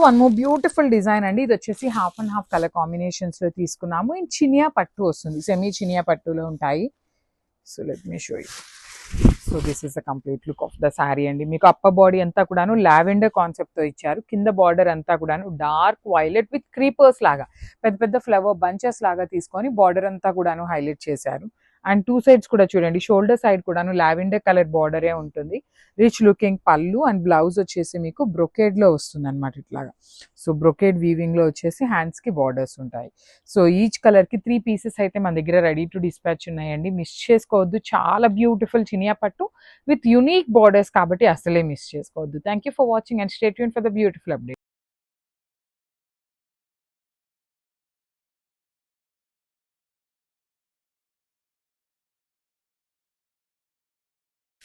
One more beautiful design అండి. ఇది వచ్చేసి half and half colour combinations లో తీసుకున్నాము. ఇన్ చినియా పట్టు వస్తుంది, సెమీ చినియా పట్టులో ఉంటాయి. So let me show you. So this is the complete look of the sari అండి. మీకు అప్పర్ బాడీ అంతా కూడాను లావెండర్ కాన్సెప్ట్ తో ఇచ్చారు. కింద బార్డర్ అంతా కూడాను డార్క్ వైలెట్ విత్ క్రీపర్స్ లాగా పెద్ద పెద్ద ఫ్లవర్ బంచెస్ లాగా తీసుకొని బార్డర్ అంతా కూడాను హైలైట్ చేశారు. అండ్ టూ సైడ్స్ కూడా చూడండి, షోల్డర్ సైడ్ కూడాను లావెండర్ కలర్ బార్డరే ఉంటుంది. రిచ్ లుకింగ్ పళ్ళు అండ్ బ్లౌజ్ వచ్చేసి మీకు బ్రొకేడ్ లో వస్తుంది అనమాట ఇట్లాగా. సో బ్రొకేడ్ వీవింగ్ లో వచ్చేసి హ్యాండ్స్ కి బార్డర్స్ ఉంటాయి. సో ఈచ్ కలర్ కి 3 పీసెస్ అయితే మన దగ్గర రెడీ టు డిస్పాచ్ ఉన్నాయండి. మిస్ చేసుకోవద్దు, చాలా బ్యూటిఫుల్ చినియా పట్టు విత్ యునిక్ బార్డర్స్ కాబట్టి అసలే మిస్ చేసుకోవద్దు. Thank you for watching and stay tune for the beautiful update.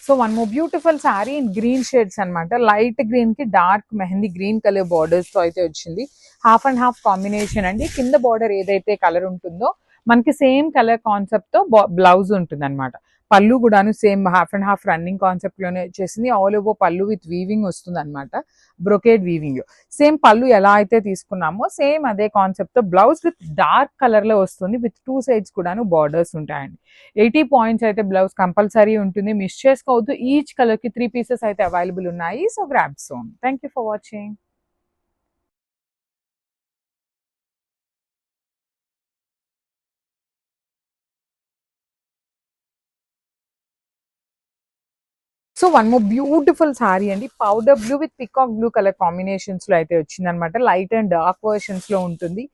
So one more beautiful sari in green shades అనమాట. లైట్ గ్రీన్ కి dark mehndi green colour borders తో అయితే వచ్చింది. హాఫ్ అండ్ హాఫ్ కాంబినేషన్ అండి. కింద బార్డర్ ఏదైతే కలర్ ఉంటుందో మనకి సేమ్ కలర్ కాన్సెప్ట్ తో బ్లౌజ్ ఉంటుంది అనమాట. పళ్ళు కూడాను same half and half running concept లోనే వచ్చేసింది. ఆల్ ఓవర్ పళ్ళు విత్ వీవింగ్ వస్తుంది అనమాట, బ్రొకేడ్ వీవింగ్. సేమ్ పళ్ళు ఎలా అయితే తీసుకున్నామో సేమ్ అదే కాన్సెప్ట్ తో బ్లౌజ్ విత్ డార్క్ కలర్ లో వస్తుంది. విత్ టూ సైడ్స్ కూడాను బార్డర్స్ ఉంటాయండి. 80 పాయింట్స్ అయితే బ్లౌజ్ కంపల్సరీ ఉంటుంది, మిస్ చేసుకోవద్దు. ఈచ్ కలర్ కి 3 పీసెస్ అయితే అవైలబుల్ ఉన్నాయి. So grab soon. Thank you for watching. So one more beautiful sari అండి. Powder blue with peacock blue colour combinations లో అయితే వచ్చింది అనమాట. లైట్ అండ్ డార్క్ వర్షన్స్ లో ఉంటుంది.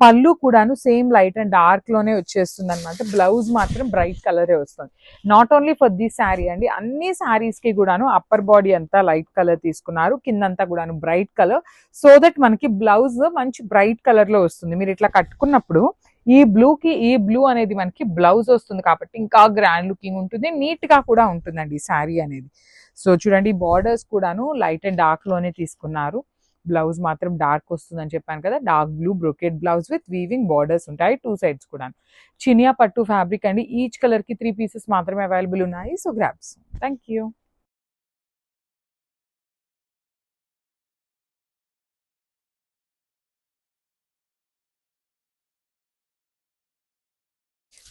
పళ్ళు కూడాను సేమ్ లైట్ అండ్ డార్క్ లోనే వచ్చేస్తుంది అనమాట. బ్లౌజ్ మాత్రం బ్రైట్ కలరే వస్తుంది. Not only for this sari అండి, అన్ని శారీస్ కి కూడాను అప్పర్ బాడీ అంతా లైట్ కలర్ తీసుకున్నారు, కిందంతా కూడాను బ్రైట్ కలర్. సో దట్ మనకి బ్లౌజ్ మంచి బ్రైట్ కలర్ లో వస్తుంది. మీరు ఇట్లా కట్టుకున్నప్పుడు ఈ బ్లూ కి ఈ బ్లూ అనేది మనకి బ్లౌజ్ వస్తుంది కాబట్టి ఇంకా గ్రాండ్ లుకింగ్ ఉంటుంది, నీట్ గా కూడా ఉంటుందండి ఈ శారీ అనేది. సో చూడండి, బార్డర్స్ కూడాను లైట్ అండ్ డార్క్ లోనే తీసుకున్నారు. బ్లౌజ్ మాత్రం డార్క్ వస్తుందని చెప్పాను కదా. Dark blue brocade blouse with weaving borders ఉంటాయి టూ సైడ్స్ కూడా. చినియా పట్టు ఫ్యాబ్రిక్ అండి. ఈచ్ కలర్ కి 3 పీసెస్ మాత్రమే అవైలబుల్ ఉన్నాయి. So grabs. Thank you.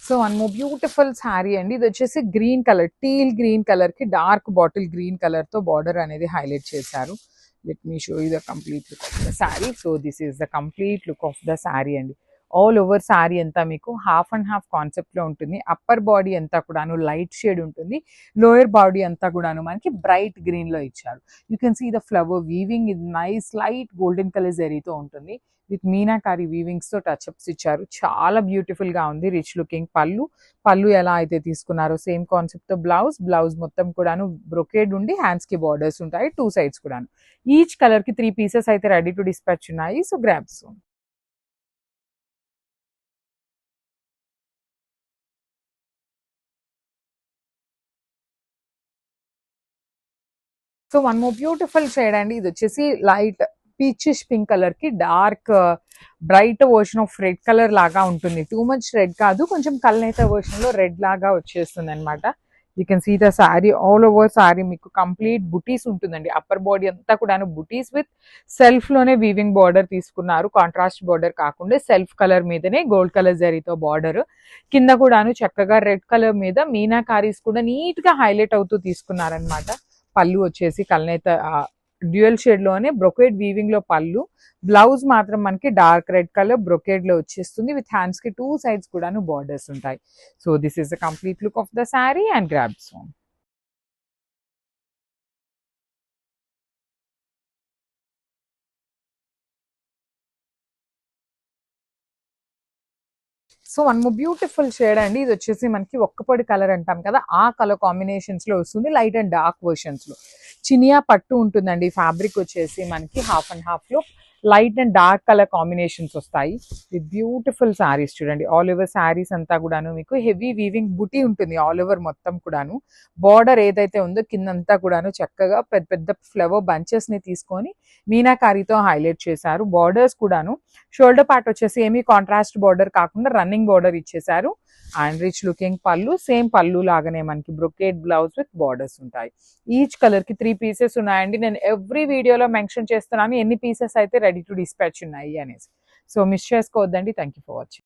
So one more beautiful sari అండి. ఇది వచ్చేసి green colour, teal green colour కి డార్క్ బాటిల్ గ్రీన్ కలర్ తో బార్డర్ అనేది హైలైట్ చేశారు. Let me show you the complete look of the sari. So this is the complete look of the sari అండి. All over sari అంతా మీకు హాఫ్ అండ్ హాఫ్ కాన్సెప్ట్ లో ఉంటుంది. Upper body అంతా కూడాను లైట్ షేడ్ ఉంటుంది. లోయర్ బాడీ అంతా కూడాను మనకి బ్రైట్ గ్రీన్ లో ఇచ్చారు. You can see the flower weaving ఇది నైస్ లైట్ గోల్డెన్ కలర్ జరీతో ఉంటుంది. విత్ మీనాకారి వీవింగ్స్ తో టచ్అప్స్ ఇచ్చారు. చాలా బ్యూటిఫుల్ గా ఉంది. రిచ్ లుకింగ్ పళ్ళు ఎలా అయితే తీసుకున్నారో సేమ్ కాన్సెప్ట్ తో బ్లౌజ్ మొత్తం కూడాను బ్రొకేడ్ ఉండి హ్యాండ్స్ కి బార్డర్స్ ఉంటాయి టూ సైడ్స్ కూడాను. ఈచ్ కలర్ కి 3 పీసెస్ అయితే రెడీ టు డిస్పాచ్ ఉన్నాయి. So grab soon. So one more beautiful shade అండి. ఇది వచ్చేసి లైట్ పీచిష్ పింక్ కలర్ కి dark bright version of red colour లాగా ఉంటుంది. టూ మచ్ రెడ్ కాదు, కొంచెం కల్నేత వర్షన్ లో రెడ్ లాగా వచ్చేస్తుంది అనమాట. You can see the sari. All over sari మీకు కంప్లీట్ బుటీస్ ఉంటుందండి. అప్పర్ బాడీ అంతా కూడా బుటీస్ విత్ సెల్ఫ్ లోనే వీవింగ్ బార్డర్ తీసుకున్నారు. కాంట్రాస్ట్ బార్డర్ కాకుండా సెల్ఫ్ కలర్ మీదనే గోల్డ్ కలర్ జరీతో బార్డర్. కింద కూడాను చక్కగా రెడ్ కలర్ మీద మీనాకారీస్ కూడా నీట్ గా హైలైట్ అవుతూ తీసుకున్నారనమాట. పళ్ళు వచ్చేసి కల్నేత డ్యూయల్ షేడ్ లోనే బ్రొకేడ్ వీవింగ్ లో పళ్ళు. బ్లౌజ్ మాత్రం మనకి డార్క్ రెడ్ కలర్ బ్రొకేడ్ లో వచ్చేస్తుంది. విత్ హ్యాండ్స్ కి టూ సైడ్స్ కూడాను బార్డర్స్ ఉంటాయి. So this is the complete look of the sari and grabs one. So one more beautiful shade అండి. ఇది వచ్చేసి మనకి ఒక్కపొడి కలర్ అంటాం కదా, ఆ కలర్ కాంబినేషన్స్ లో వస్తుంది. లైట్ అండ్ డార్క్ వర్షన్స్ లో చినియా పట్టు ఉంటుందండి. ఫ్యాబ్రిక్ వచ్చేసి మనకి హాఫ్ అండ్ హాఫ్ లో light and dark colour combinations వస్తాయి. విత్ బ్యూటిఫుల్ శారీస్ చూడండి. ఆల్ ఓవర్ శారీస్ అంతా కూడాను మీకు హెవీ వీవింగ్ బుటీ ఉంటుంది ఆల్ ఓవర్ మొత్తం కూడాను. బార్డర్ ఏదైతే ఉందో కిందంతా కూడాను చక్కగా పెద్ద పెద్ద ఫ్లవర్ బంచెస్ ని తీసుకొని మీనాకారితో హైలైట్ చేశారు. బార్డర్స్ కూడాను షోల్డర్ పార్ట్ వచ్చేసి ఏమీ కాంట్రాస్ట్ బార్డర్ కాకుండా రన్నింగ్ బార్డర్ ఇచ్చేసారు. అండ్ రిచ్ లుకింగ్ పళ్ళు, సేమ్ పళ్ళు లాగానే మనకి బ్రొకేడ్ బ్లౌజ్ విత్ బార్డర్స్ ఉంటాయి. ఈచ్ కలర్ కి 3 పీసెస్ ఉన్నాయండి. నేను ఎవ్రీ వీడియోలో మెన్షన్ చేస్తున్నాను ఎన్ని పీసెస్ అయితే రెడీ టు డిస్పాచ్ ఉన్నాయి అనేసి. సో మిస్ చేసుకోవద్దండి. Thank you for watching.